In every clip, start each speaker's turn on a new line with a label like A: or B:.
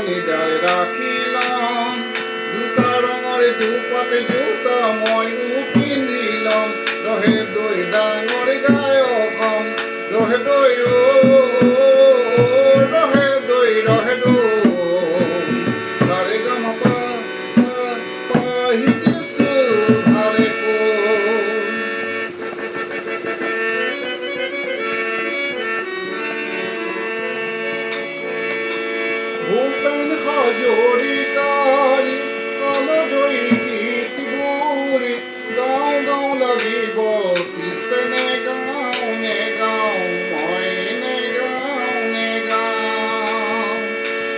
A: নিদাই ৰাখিলাম দুটা ৰঙৰ দুপাতে জোতা মইও পিন্ধিলাম ৰহে দৈ ডাঙৰ গায়কম ৰহে দৈ ৰহে দৈ তাৰে গাম শিকিছো ভালে ভূপেন হাজৰিকাৰ কালজয়ী গীতবোৰ গাওঁ লাগিব পিছে নেগাওঁ মই নেগাওঁ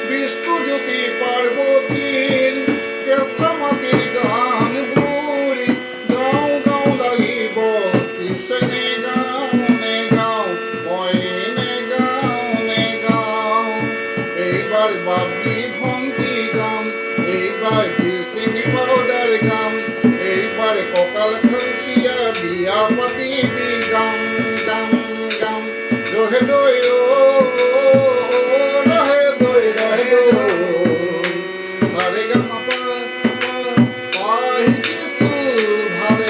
A: বিষ্ণুজ্যোতি পাৰ্বতীৰ কেঁচা মাটিৰ গানবোৰ গাওঁ লাগিব পিছে নেগাওঁ মই নেগাওঁ এইবাৰ বাবলি ভণ্টি গাম এইবাৰ চিনি পাউডাৰ গাম এইবাৰ কঁকাল খাৰুচীয়া বিয়া পাতিবি গাম ৰহে দৈ চাৰে গাম শিকিছো ভালে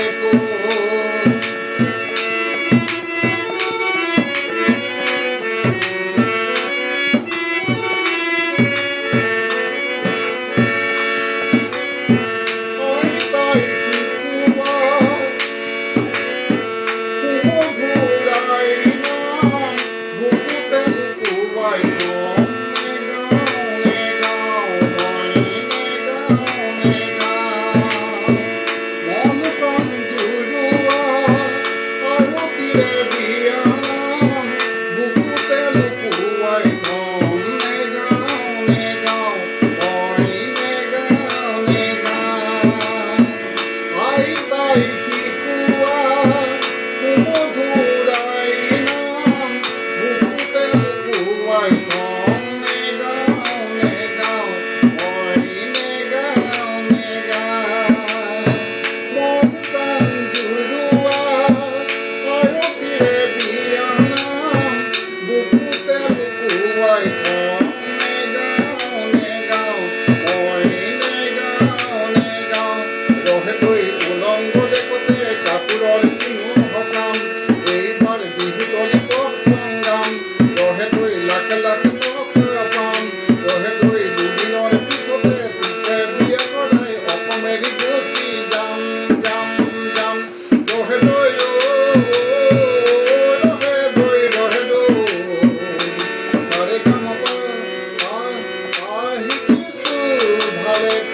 A: Hallelujah.